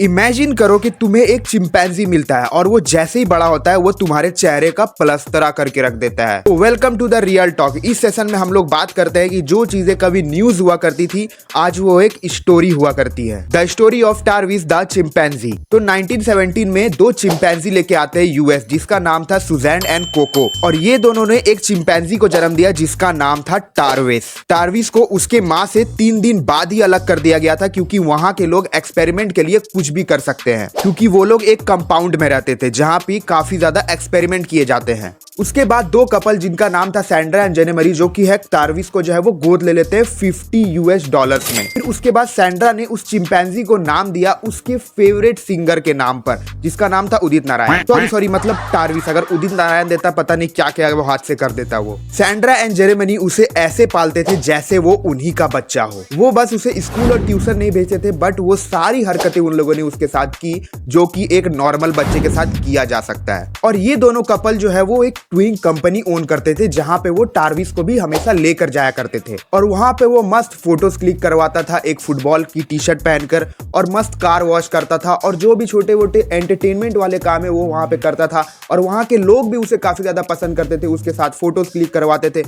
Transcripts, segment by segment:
Imagine करो कि तुम्हें एक चिंपैंजी मिलता है और वो जैसे ही बड़ा होता है वो तुम्हारे चेहरे का प्लस्तरा करके रख देता है। तो welcome to the real talk. इस सेशन में हम लोग बात करते हैं कि जो चीजें कभी न्यूज हुआ करती थी आज वो एक स्टोरी हुआ करती है। The story of Tarvis the chimpanzee. तो 1917 में दो चिंपैंजी लेके आते हैं यूएस, जिसका नाम था सुजैन एंड कोको, और ये दोनों ने एक चिंपैंजी को जन्म दिया जिसका नाम था टारविस। टारविस को उसके माँ से 3 दिन बाद ही अलग कर दिया गया था, क्योंकि वहां के लोग एक्सपेरिमेंट के लिए कुछ भी कर सकते हैं, क्योंकि वो लोग एक कंपाउंड में रहते थे जहां पे काफी ज्यादा एक्सपेरिमेंट किए जाते हैं। उसके बाद दो कपल जिनका नाम था सैंड्रा एंड जेनेमरी, जो कि है टारविस को जो है वो गोद ले लेते हैं $50 में। फिर उसके बाद सैंड्रा ने उस चिंपैंजी को नाम दिया उसके फेवरेट सिंगर के नाम पर, जिसका नाम था उदित नारायण। सॉरी मतलब टारविस, अगर उदित नारायण देता पता नहीं क्या क्या वो हाथ से कर देता। वो सैंड्रा एंड जेरेमनी उसे ऐसे पालते थे जैसे वो उन्हीं का बच्चा हो। वो बस उसे स्कूल और ट्यूशन नहीं भेजते थे, बट वो सारी हरकतें उन लोगों ने उसके साथ की जो कि एक नॉर्मल बच्चे के साथ किया जा सकता है। और ये दोनों कपल जो है वो एक ट्विंग कंपनी ओन करते थे, जहां पे वो टारविस को भी हमेशा लेकर जाया करते थे, और वहां पे वो मस्त फोटोज क्लिक करवाता था एक फुटबॉल की टी शर्ट पहनकर, और मस्त कार वॉश करता था, और जो भी छोटे मोटे एंटरटेनमेंट वाले काम है वो वहां पे करता था। और वहां के लोग भी उसे काफी ज्यादा पसंद करते थे, उसके साथ फोटोज क्लिक करवाते थे,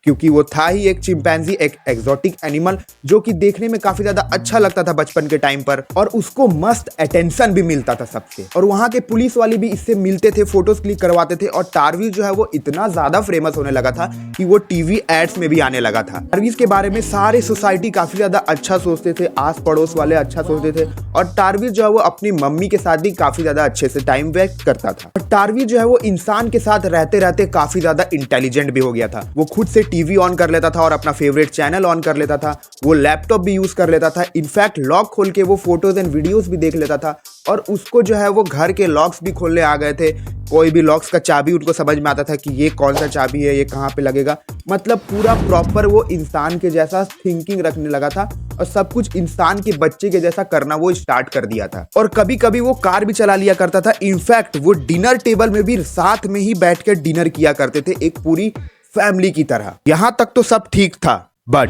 क्योंकि वो था ही एक चिंपैंजी, एक एक्सोटिक एनिमल जो कि देखने में काफी ज्यादा अच्छा लगता था बचपन के टाइम पर, और उसको मस्त अटेंशन भी मिलता था सबसे। और वहां के पुलिस वाले भी इससे मिलते थे, फोटोज क्लिक करवाते थे, और टारविस जो है वो इतना ज्यादा फेमस होने लगा था कि वो टीवी एड्स में भी आने लगा था। टारविस के बारे में सारे सोसाइटी काफी ज्यादा अच्छा सोचते थे, आस पड़ोस वाले अच्छा सोचते थे, और टारविस जो है वो अपनी मम्मी के साथ भी काफी ज्यादा अच्छे से टाइम वेस्ट करता था। और टारविस जो है वो इंसान के साथ रहते रहते काफी ज्यादा इंटेलिजेंट भी हो गया था। वो खुद से टीवी ऑन कर लेता था और अपना फेवरेट चैनल ऑन कर लेता था। वो लैपटॉप भी यूज कर लेता था, इनफैक्ट लॉक खोल के वो फोटोज एंड वीडियोस भी देख लेता था। और उसको जो है वो घर के लॉक्स भी खोलने आ गए थे। कोई भी लॉक्स का चाबी उनको समझ में आता था कि ये कौन सा चाबी है, ये कहाँ पे लगेगा। मतलब पूरा प्रॉपर वो इंसान के जैसा थिंकिंग रखने लगा था, और सब कुछ इंसान के बच्चे के जैसा करना वो स्टार्ट कर दिया था। और कभी कभी वो कार भी चला लिया करता था। इनफैक्ट वो डिनर टेबल में भी साथ में ही बैठ कर डिनर किया करते थे, एक पूरी फैमिली की तरह। यहां तक तो सब ठीक था, बट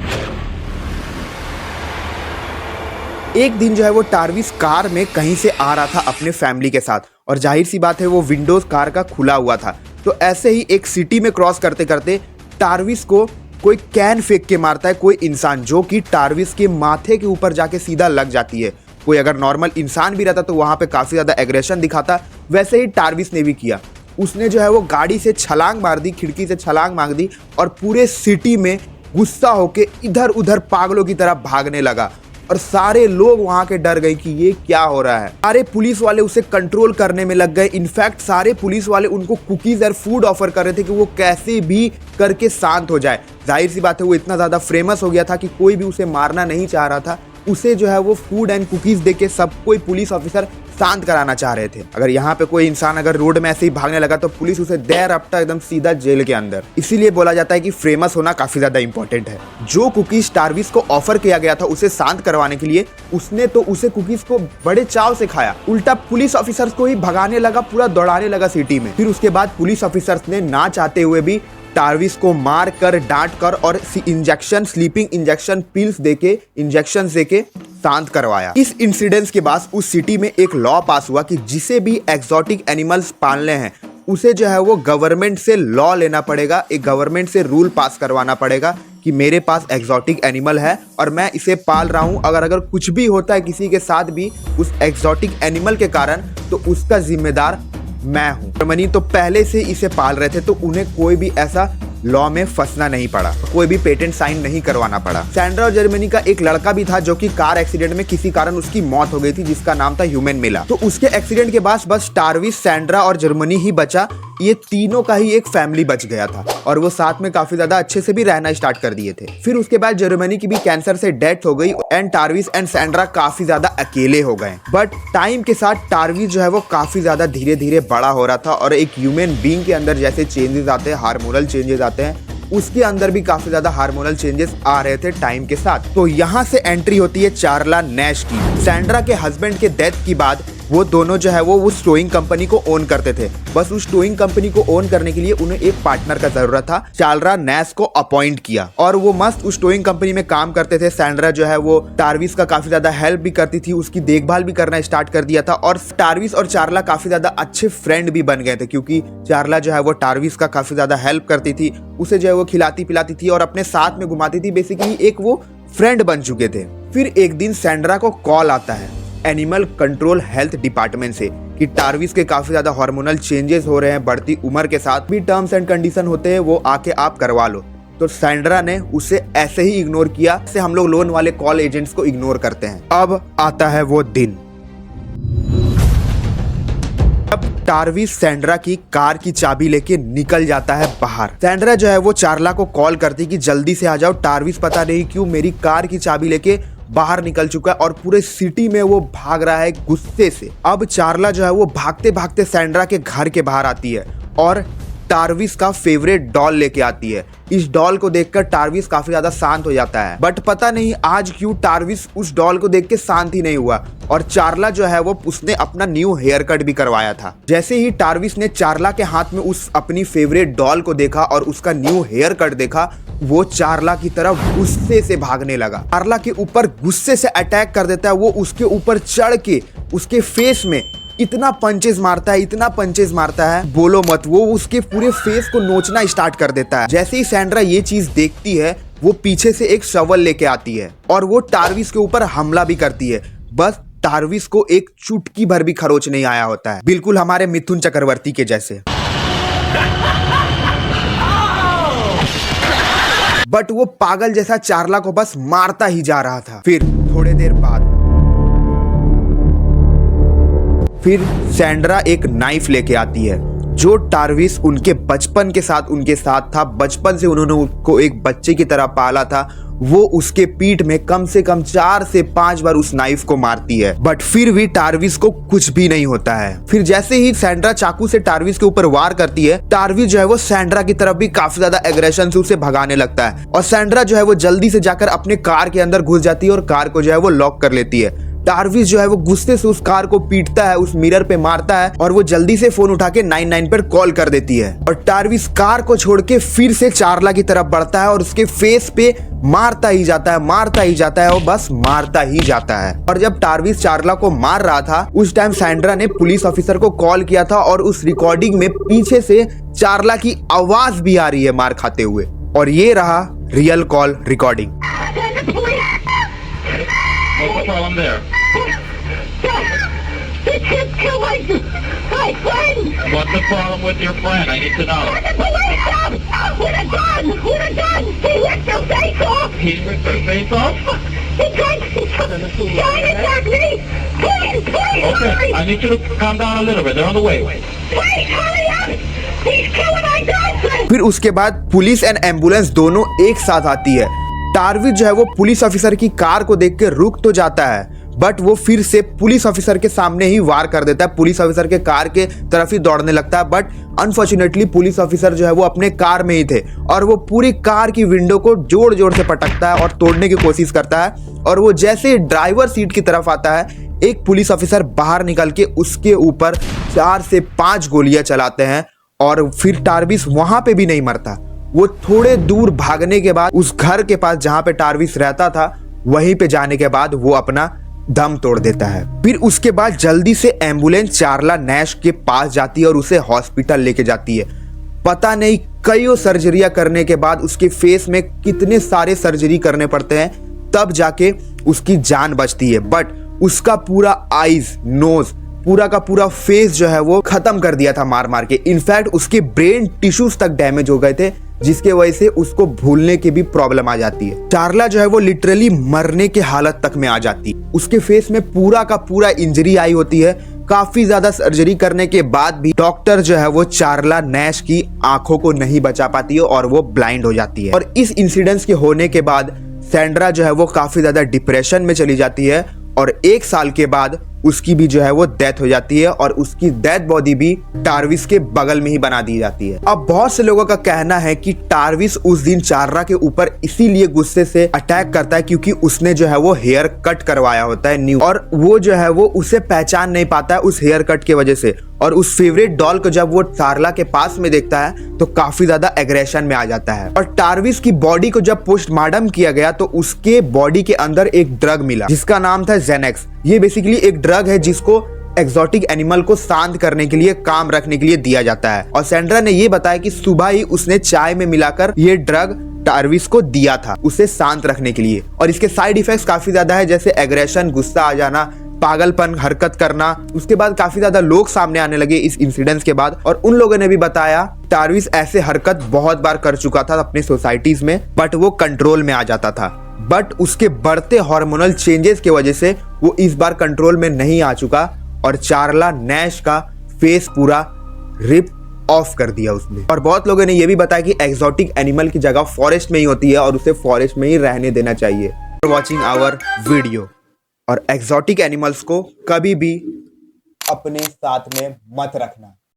एक दिन जो है वो टारविस कार में कहीं से आ रहा था अपने फैमिली के साथ, और जाहिर सी बात है वो विंडोज कार का खुला हुआ था। तो ऐसे ही एक सिटी में क्रॉस करते करते टारविस को कोई कैन फेंक के मारता है कोई इंसान, जो कि टारविस के माथे के ऊपर जाके सीधा लग जाती है। कोई अगर नॉर्मल इंसान भी रहता तो वहां पे काफी ज्यादा एग्रेशन दिखाता, वैसे ही टारविस ने भी किया। उसने जो है वो गाड़ी से छलांग मार दी, खिड़की से छलांग मार दी, और पूरे सिटी में गुस्सा होके इधर उधर पागलों की तरह भागने लगा। और सारे लोग वहां के डर गए कि ये क्या हो रहा है। सारे पुलिस वाले उसे कंट्रोल करने में लग गए। इनफैक्ट सारे पुलिस वाले उनको कुकीज और फूड ऑफर कर रहे थे कि वो कैसे भी करके शांत हो जाए। जाहिर सी बात है वो इतना ज्यादा फेमस हो गया था कि कोई भी उसे मारना नहीं चाह रहा था। उसे जो है वो फूड एंड कुकीज देके सब कोई पुलिस ऑफिसर शांत कराना चाह रहे थे। अगर यहाँ पे कोई इंसान अगर रोड में ऐसे ही भागने लगा तो पुलिस उसे देर आफ्टर एकदम सीधा जेल के अंदर। इसीलिए बोला जाता है कि फेमस होना काफी ज्यादा इंपॉर्टेंट है। जो कुकीज टारविस को ऑफर किया गया था उसे शांत करवाने के लिए, उसने तो उसे कुकीज को बड़े चाव से खाया, उल्टा पुलिस ऑफिसर्स को ही भगाने लगा, पूरा दौड़ाने लगा सिटी में। फिर उसके बाद पुलिस ऑफिसर्स ने ना चाहते हुए भी टारविस को मार कर, डांट कर और इंजेक्शन, स्लीपिंग इंजेक्शन पिल्स देके, इंजेक्शन देके शांत करवाया। इस इंसिडेंस के बाद उस सिटी में एक लॉ पास हुआ कि जिसे भी एक्सोटिक एनिमल्स पालने हैं उसे जो है वो गवर्नमेंट से लॉ लेना पड़ेगा, एक गवर्नमेंट से रूल पास करवाना पड़ेगा कि मेरे पास एक्सोटिक एनिमल है और मैं इसे पाल रहा हूं। अगर कुछ भी होता है किसी के साथ भी उस एक्सोटिक एनिमल के कारण, तो उसका जिम्मेदार मैं हूं। जर्मनी तो पहले से इसे पाल रहे थे, तो उन्हें कोई भी ऐसा लॉ में फंसना नहीं पड़ा, कोई भी पेटेंट साइन नहीं करवाना पड़ा। सैंड्रा और जर्मनी का एक लड़का भी था जो कि कार एक्सीडेंट में किसी कारण उसकी मौत हो गई थी, जिसका नाम था ह्यूमन मिला। तो उसके एक्सीडेंट के बाद बस टारविस, सैंड्रा और जर्मनी ही बचा। ये तीनों का ही एक फैमिली बच गया था, और वो साथ में काफी ज्यादा अच्छे से भी रहना स्टार्ट कर दिए थे। फिर उसके बाद जर्मनी की भी कैंसर से डेथ हो गई, एंड टारविस एंड सैंड्रा काफी ज्यादा अकेले हो गए। बट टाइम के साथ टारविस जो है वो काफी ज्यादा धीरे धीरे बड़ा हो रहा था, और एक ह्यूमन बीइंग के अंदर जैसे चेंजेस आते हैं, हार्मोनल चेंजेस आते हैं, उसके अंदर भी काफी ज्यादा हार्मोनल चेंजेस आ रहे थे टाइम के साथ। तो यहाँ से एंट्री होती है चार्ला नैश की। सैंड्रा के हस्बैंड के डेथ के बाद वो दोनों जो है वो उस टोइंग कंपनी को ओन करते थे। बस उस टोइंग कंपनी को ओन करने के लिए उन्हें एक पार्टनर का जरूरत था। चार्ला नैश को अपॉइंट किया और वो मस्त उस टोइंग कंपनी में काम करते थे। सैंड्रा जो है वो टार्विस का काफी ज्यादा हेल्प भी करती थी, उसकी देखभाल भी करना स्टार्ट कर दिया था और टार्विस और चार्ला काफी ज्यादा अच्छे फ्रेंड भी बन गए थे, क्योंकि चार्ला जो है वो टार्विस का काफी ज्यादा हेल्प करती थी, उसे जो है वो खिलाती पिलाती थी और अपने साथ में घुमाती थी। बेसिकली एक वो फ्रेंड बन चुके थे। फिर एक दिन सैंड्रा को कॉल आता है एनिमल कंट्रोल हेल्थ डिपार्टमेंट से कि टार्विस के काफी ज्यादा हार्मोनल चेंजेस हो रहे हैं, बढ़ती उम्र के साथ भी टर्म्स एंड कंडीशन होते हैं, वो आके आप करवा लो। तो सैंड्रा ने उसे ऐसे ही इग्नोर किया जैसे हम लोग लोन वाले कॉल एजेंट्स को इग्नोर करते हैं। अब आता है वो दिन अब टार्विस सैंड्रा की कार की चाबी लेके निकल जाता है बाहर। सैंड्रा जो है वो चार्ला को कॉल करती कि जल्दी से आ जाओ, टार्विस पता नहीं क्यों मेरी कार की चाबी लेके बाहर निकल चुका है और पूरे सिटी में वो भाग रहा है गुस्से से। अब चार्ला जो है वो भागते भागते सैंड्रा के घर के बाहर आती है और टार्विस का फेवरेट डॉल लेके आती है। इस डॉल को देखकर टार्विस काफी ज्यादा शांत हो जाता है, बट पता नहीं आज क्यों टार्विस उस डॉल को देख के शांत ही नहीं हुआ और चार्ला जो है वो उसने अपना न्यू हेयर कट भी करवाया था। जैसे ही टार्विस ने चार्ला के हाथ में उस अपनी फेवरेट डॉल को देखा और उसका न्यू हेयर कट देखा, वो चार्ला की तरफ गुस्से से भागने लगा। चार्ला के ऊपर गुस्से से अटैक कर देता है। वो उसके ऊपर चढ़ के उसके फेस में इतना पंचेस मारता है बोलो मत। वो उसके पूरे फेस को नोचना स्टार्ट कर देता है। जैसे ही सैंड्रा ये चीज देखती है, वो पीछे से एक शवल लेके आती है और वो टार्विस के ऊपर हमला भी करती है। बस टार्विस को एक चुटकी भर भी खरोच नहीं आया होता है, बिल्कुल हमारे मिथुन चक्रवर्ती के जैसे। बट वो पागल जैसा चार्ला को बस मारता ही जा रहा था। फिर थोड़ी देर बाद सैंड्रा एक नाइफ लेके आती है जो टार्विस उनके बचपन के साथ उनके साथ था। बचपन से उन्होंने उसको एक बच्चे की तरह पाला था। वो उसके पीठ में कम से कम 4 से 5 बार उस नाइफ को मारती है, बट फिर भी टार्विस को कुछ भी नहीं होता है। फिर जैसे ही सैंड्रा चाकू से टार्विस के ऊपर वार करती है, टार्विस जो है वो सैंड्रा की तरफ भी काफी ज्यादा एग्रेशन से उसे भगाने लगता है और सैंड्रा जो है वो जल्दी से जाकर अपने कार के अंदर घुस जाती है और कार को जो है वो लॉक कर लेती है। टार्विस जो है वो गुस्से से उस कार को पीटता है, उस मिरर पे मारता है और वो जल्दी से फोन उठा के 99 पर कॉल कर देती है और टार्विस कार को छोड़ के फिर से चार्ला की तरफ बढ़ता है और उसके फेस पे मारता ही जाता है और बस मारता ही जाता है। और जब टार्विस चार्ला को मार रहा था, उस टाइम सैंड्रा ने पुलिस ऑफिसर को कॉल किया था और उस रिकॉर्डिंग में पीछे से चार्ला की आवाज भी आ रही है मार खाते हुए। और ये रहा real call recording. What's the problem there? He just killed my friend! What's the problem with your friend? I need to know. The police him! With a gun! He ripped your face off! He ripped your face off? He tried to attack me! Please, Okay, hurry! I need you to calm down a little bit. They're on the way. Please, hurry up! He's killing my girlfriend! फिर उसके बाद police and ambulance दोनों एक साथ आती है। टार्विस जो है वो पुलिस ऑफिसर की कार को देख के रुक तो जाता है, बट वो फिर से पुलिस ऑफिसर के सामने ही वार कर देता है। पुलिस ऑफिसर के कार के तरफ ही दौड़ने लगता है, बट अनफॉर्चुनेटली पुलिस ऑफिसर जो है वो अपने कार में ही थे और वो पूरी कार की विंडो को जोर जोर से पटकता है और तोड़ने की कोशिश करता है। और वो जैसे ड्राइवर सीट की तरफ आता है, एक पुलिस ऑफिसर बाहर निकल के उसके ऊपर 4 से 5 गोलियां चलाते हैं और फिर टार्विस वहां पे भी नहीं मरता। वो थोड़े दूर भागने के बाद उस घर के पास जहां पे टार्विस रहता था, वहीं पे जाने के बाद वो अपना दम तोड़ देता है। फिर उसके बाद जल्दी से एम्बुलेंस चार्ला नैश के पास जाती है और उसे हॉस्पिटल लेके जाती है। पता नहीं कईयों सर्जरियां करने के बाद, उसके फेस में कितने सारे सर्जरी करने पड़ते हैं, तब जाके उसकी जान बचती है। बट उसका पूरा आईज, नोज, पूरा का पूरा फेस जो है वो खत्म कर दिया था मार मार के। इनफैक्ट उसके ब्रेन टिश्यूज तक डैमेज हो गए थे, जिसके वजह से उसको भूलने की भी प्रॉब्लम आ जाती है। चार्ला जो है वो लिटरली मरने के हालत तक में आ जाती है। उसके फेस में पूरा का पूरा इंजरी आई होती है। काफी ज्यादा सर्जरी करने के बाद भी डॉक्टर जो है वो चार्ला नैश की आंखों को नहीं बचा पाती है और वो ब्लाइंड हो जाती है। और इस इंसिडेंट के होने के बाद सैंड्रा जो है वो काफी ज्यादा डिप्रेशन में चली जाती है और 1 साल के बाद उसकी भी जो है वो डेथ हो जाती है और उसकी डेड बॉडी भी टार्विस के बगल में ही बना दी जाती है। अब बहुत से लोगों का कहना है कि टार्विस उस दिन चार्ला के ऊपर इसीलिए गुस्से से अटैक करता है क्योंकि उसने जो है वो हेयर कट करवाया होता है न्यू, और वो जो है वो उसे पहचान नहीं पाता है उस हेयर कट की वजह से, और उस फेवरेट डॉल को जब वो चार्ला के पास में देखता है तो काफी ज्यादा एग्रेशन में आ जाता है। और टार्विस की बॉडी को जब पोस्टमार्टम किया गया तो उसके बॉडी के अंदर एक ड्रग मिला जिसका नाम था जेनेक्स। ये बेसिकली एक ड्रग है जिसको एक्सोटिक एनिमल को शांत करने के लिए, काम रखने के लिए दिया जाता है। और सैंड्रा ने ये बताया कि सुबह ही उसने चाय में मिलाकर ये ड्रग टार्विस को दिया था उसे शांत रखने के लिए, और इसके साइड इफेक्ट्स काफी ज्यादा है, जैसे एग्रेशन, गुस्सा आ जाना, पागलपन, हरकत करना। उसके बाद काफी ज्यादा लोग सामने आने लगे इस इंसिडेंट के बाद, और उन लोगों ने भी बताया टार्विस ऐसे हरकत बहुत बार कर चुका था अपनी सोसाइटीज में, बट वो कंट्रोल में आ जाता था। बट उसके बढ़ते हार्मोनल चेंजेस की वजह से वो इस बार कंट्रोल में नहीं आ चुका और चार्ला नैश का फेस पूरा रिप ऑफ कर दिया उसने। और बहुत लोगों ने ये भी बताया कि एक्सोटिक एनिमल की जगह फॉरेस्ट में ही होती है और उसे फॉरेस्ट में ही रहने देना चाहिए। For watching our video. और एक्सोटिक एनिमल्स को कभी भी अपने साथ में मत रखना।